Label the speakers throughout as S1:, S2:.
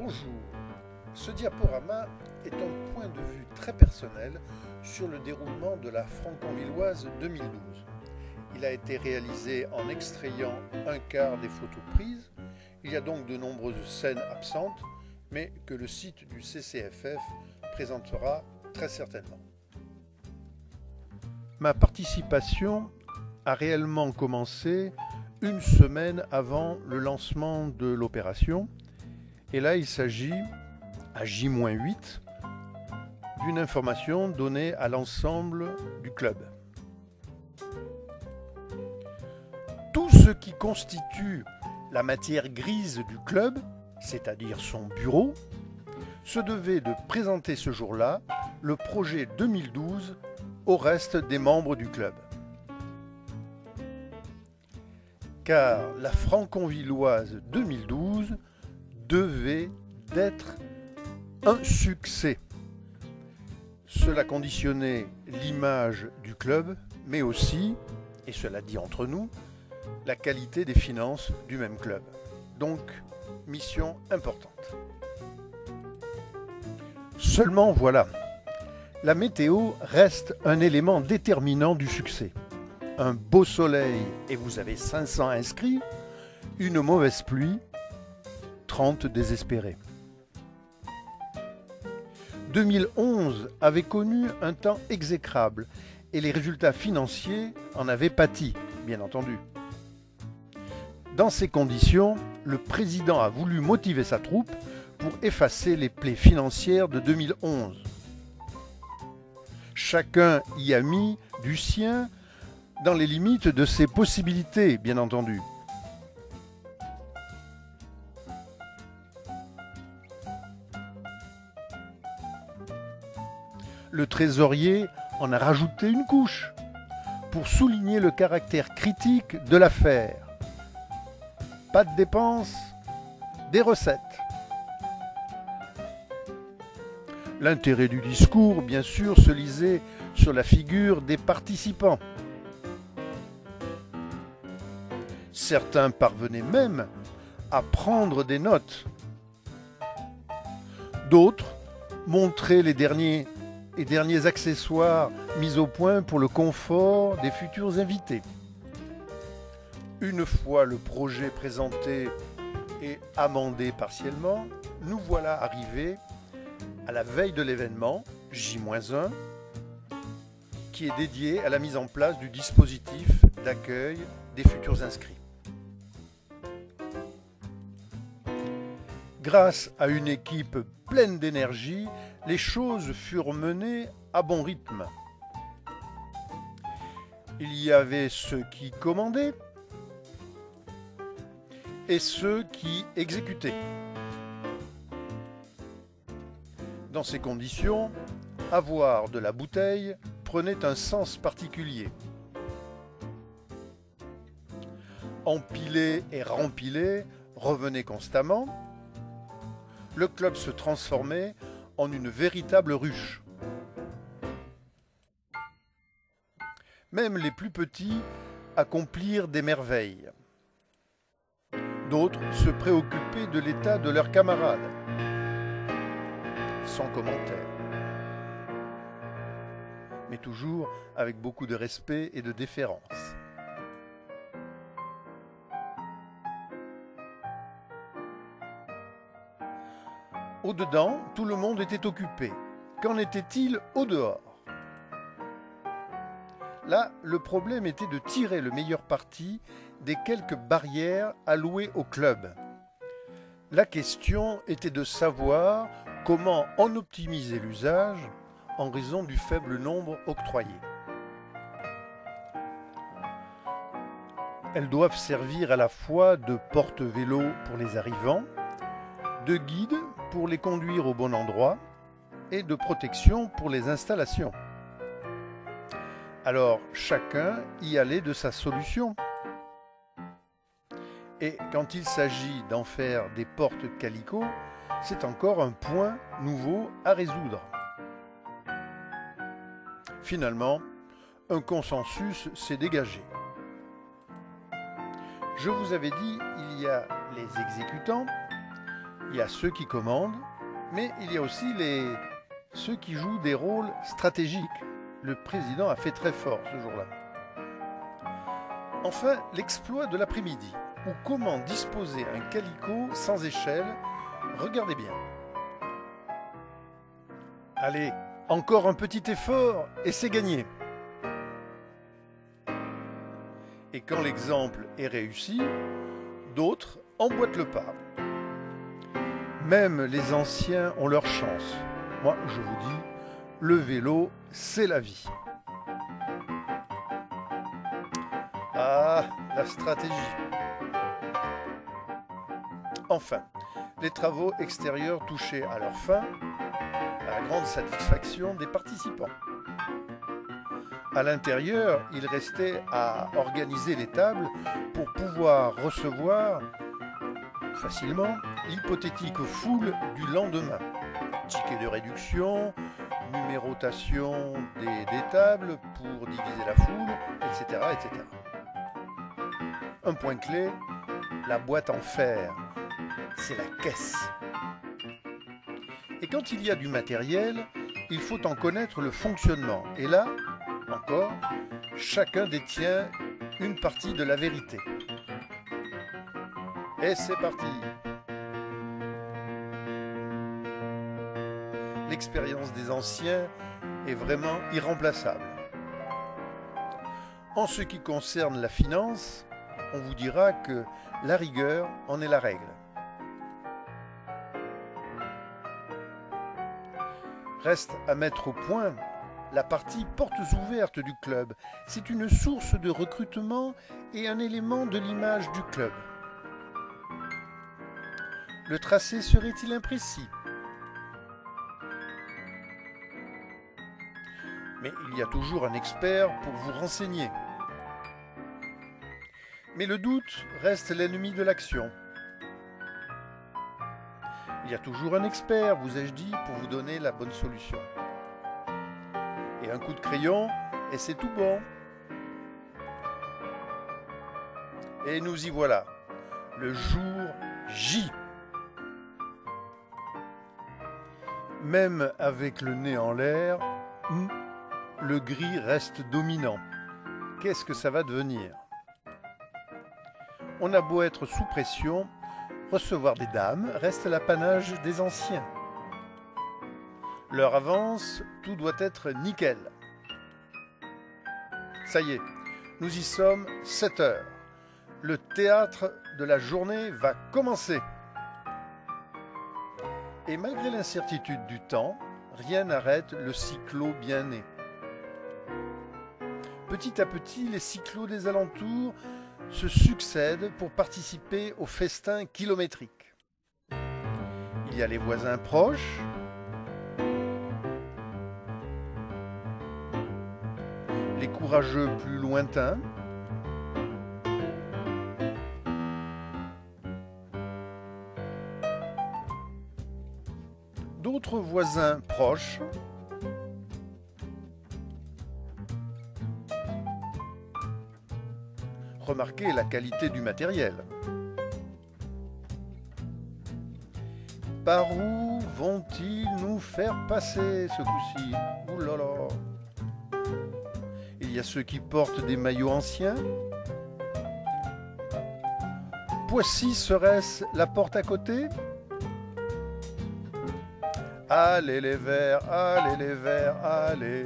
S1: Bonjour. Ce diaporama est un point de vue très personnel sur le déroulement de la Franconvilloise 2012. Il a été réalisé en extrayant un quart des photos prises. Il y a donc de nombreuses scènes absentes, mais que le site du CCFF présentera très certainement. Ma participation a réellement commencé une semaine avant le lancement de l'opération. Et là, il s'agit, à J-8, d'une information donnée à l'ensemble du club. Tout ce qui constitue la matière grise du club, c'est-à-dire son bureau, se devait de présenter ce jour-là le projet 2012 au reste des membres du club. Car la Franconvilloise 2012 devait d'être un succès. Cela conditionnait l'image du club, mais aussi, et cela dit entre nous, la qualité des finances du même club. Donc, mission importante. Seulement voilà, la météo reste un élément déterminant du succès. Un beau soleil et vous avez 500 inscrits, une mauvaise pluie, 30 désespérés. 2011 avait connu un temps exécrable et les résultats financiers en avaient pâti, bien entendu. Dans ces conditions, le président a voulu motiver sa troupe pour effacer les plaies financières de 2011. Chacun y a mis du sien dans les limites de ses possibilités, bien entendu. Le trésorier en a rajouté une couche pour souligner le caractère critique de l'affaire. Pas de dépenses, des recettes. L'intérêt du discours, bien sûr, se lisait sur la figure des participants. Certains parvenaient même à prendre des notes. D'autres montraient les derniers accessoires mis au point pour le confort des futurs invités. Une fois le projet présenté et amendé partiellement, nous voilà arrivés à la veille de l'événement, J-1, qui est dédié à la mise en place du dispositif d'accueil des futurs inscrits. Grâce à une équipe pleine d'énergie, les choses furent menées à bon rythme. Il y avait ceux qui commandaient et ceux qui exécutaient. Dans ces conditions, avoir de la bouteille prenait un sens particulier. Empiler et rempiler revenaient constamment. Le club se transformait en une véritable ruche. Même les plus petits accomplirent des merveilles. D'autres se préoccupaient de l'état de leurs camarades. Sans commentaire. Mais toujours avec beaucoup de respect et de déférence. Au-dedans, tout le monde était occupé. Qu'en était-il au-dehors? Là, le problème était de tirer le meilleur parti des quelques barrières allouées au club. La question était de savoir comment en optimiser l'usage en raison du faible nombre octroyé. Elles doivent servir à la fois de porte-vélo pour les arrivants, de guide pour les conduire au bon endroit et de protection pour les installations. Alors chacun y allait de sa solution. Et quand il s'agit d'en faire des portes calicot, c'est encore un point nouveau à résoudre. Finalement, un consensus s'est dégagé. Je vous avais dit, il y a les exécutants, Il y a ceux qui commandent, mais il y a aussi ceux qui jouent des rôles stratégiques. Le président a fait très fort ce jour-là. Enfin, l'exploit de l'après-midi, ou comment disposer un calicot sans échelle. Regardez bien. Allez, encore un petit effort et c'est gagné. Et quand l'exemple est réussi, d'autres emboîtent le pas. Même les anciens ont leur chance. Moi, je vous dis, le vélo, c'est la vie. Ah, la stratégie. Enfin, les travaux extérieurs touchaient à leur fin, à la grande satisfaction des participants. À l'intérieur, il restait à organiser les tables pour pouvoir recevoir facilement l'hypothétique foule du lendemain. Ticket de réduction, numérotation des tables pour diviser la foule, etc., etc. Un point clé, la boîte en fer, c'est la caisse. Et quand il y a du matériel, il faut en connaître le fonctionnement. Et là, encore, chacun détient une partie de la vérité. Et c'est parti! L'expérience des anciens est vraiment irremplaçable. En ce qui concerne la finance, on vous dira que la rigueur en est la règle. Reste à mettre au point la partie portes ouvertes du club. C'est une source de recrutement et un élément de l'image du club. Le tracé serait-il imprécis? Mais il y a toujours un expert pour vous renseigner. Mais le doute reste l'ennemi de l'action. Il y a toujours un expert, vous ai-je dit, pour vous donner la bonne solution. Et un coup de crayon, et c'est tout bon. Et nous y voilà, le jour J. Même avec le nez en l'air, le gris reste dominant. Qu'est-ce que ça va devenir? On a beau être sous pression, recevoir des dames reste l'apanage des anciens. L'heure avance, tout doit être nickel. Ça y est, nous y sommes, 7 heures. Le théâtre de la journée va commencer. Et malgré l'incertitude du temps, rien n'arrête le cyclo bien né. Petit à petit, les cyclos des alentours se succèdent pour participer au festin kilométrique. Il y a les voisins proches, les courageux plus lointains, d'autres voisins proches, remarquez la qualité du matériel. Par où vont-ils nous faire passer ce coup-ci? Ouh là là! Il y a ceux qui portent des maillots anciens. Poissy serait-ce la porte à côté? Allez les verts, allez les verts, allez!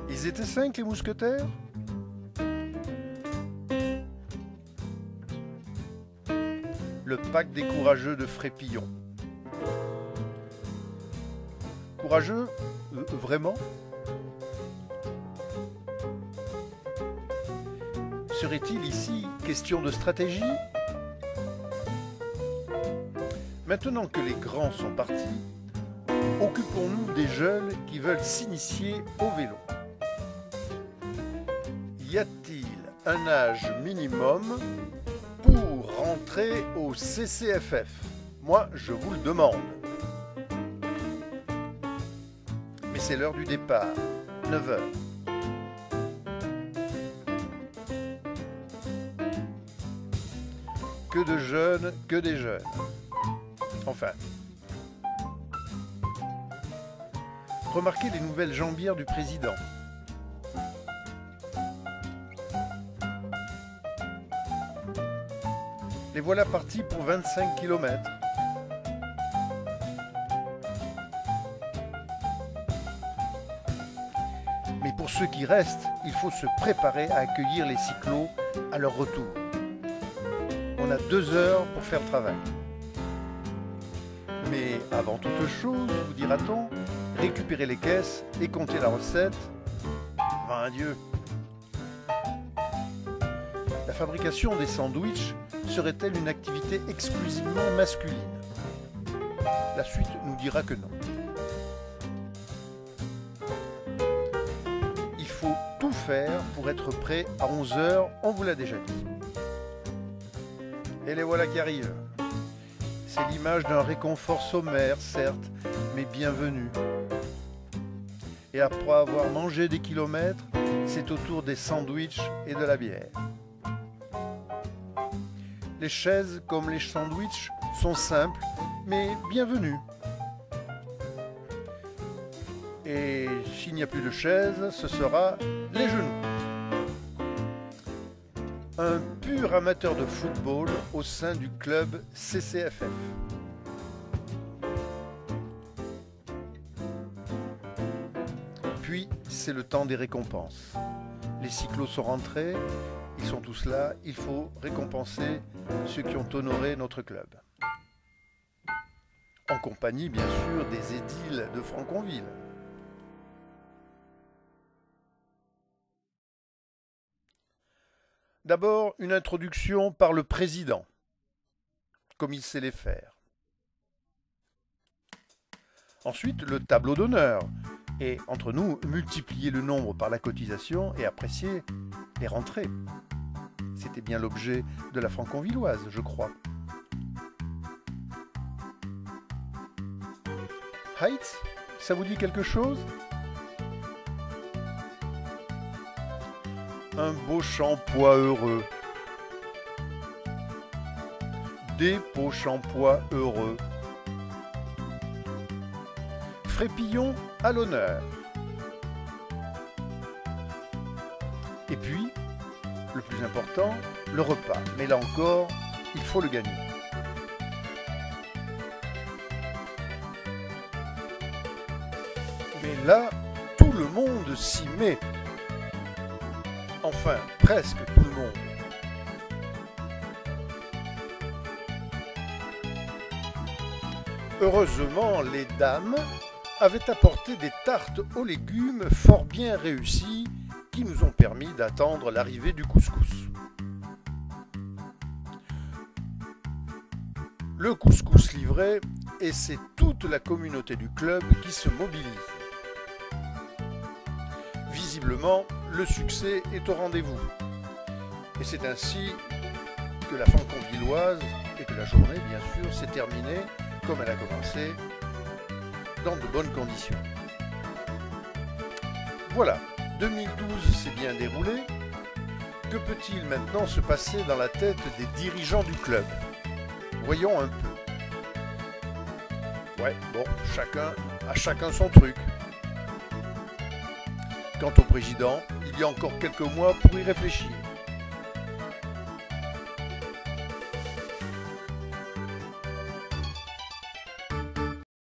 S1: Ils étaient 5 les mousquetaires? Le pack des courageux de Frépillon. Courageux? Vraiment? Serait-il ici question de stratégie? Maintenant que les grands sont partis, occupons-nous des jeunes qui veulent s'initier au vélo. Y a-t-il un âge minimum pour rentrer au CCFF? Moi, je vous le demande. Mais c'est l'heure du départ, 9 h. que de jeunes, que des jeunes. Enfin. Remarquez les nouvelles jambières du président. Les voilà partis pour 25 km. Mais pour ceux qui restent, il faut se préparer à accueillir les cyclos à leur retour. On a 2 heures pour faire le travail. Mais avant toute chose, vous dira-t-on, récupérer les caisses et compter la recette. Ben Dieu. La fabrication des sandwichs serait-elle une activité exclusivement masculine? La suite nous dira que non. Il faut tout faire pour être prêt à 11 heures, on vous l'a déjà dit. Et les voilà qui arrivent. C'est l'image d'un réconfort sommaire, certes, mais bienvenu. Et après avoir mangé des kilomètres, c'est au tour des sandwichs et de la bière. Les chaises, comme les sandwichs, sont simples, mais bienvenues. Et s'il n'y a plus de chaises, ce sera les genoux. Un pur amateur de football au sein du club CCFF. Puis, c'est le temps des récompenses. Les cyclos sont rentrés, ils sont tous là, il faut récompenser ceux qui ont honoré notre club. En compagnie, bien sûr, des édiles de Franconville. D'abord, une introduction par le président, comme il sait les faire. Ensuite, le tableau d'honneur. Et entre nous, multiplier le nombre par la cotisation et apprécier les rentrées. C'était bien l'objet de la franconvilloise, je crois. Heights, ça vous dit quelque chose? Un beau shampoing heureux. Des pots shampoing heureux. Frépillon à l'honneur. Et puis, le plus important, le repas. Mais là encore, il faut le gagner. Mais là, tout le monde s'y met. Enfin, presque tout le monde. Heureusement, les dames avaient apporté des tartes aux légumes fort bien réussies qui nous ont permis d'attendre l'arrivée du couscous. Le couscous livré, et c'est toute la communauté du club qui se mobilise. Visiblement, le succès est au rendez-vous. Et c'est ainsi que la franconvilloise et que la journée, bien sûr, s'est terminée comme elle a commencé, dans de bonnes conditions. Voilà, 2012 s'est bien déroulé. Que peut-il maintenant se passer dans la tête des dirigeants du club? Voyons un peu. Ouais, bon, chacun son truc. Quant au président, il y a encore quelques mois pour y réfléchir.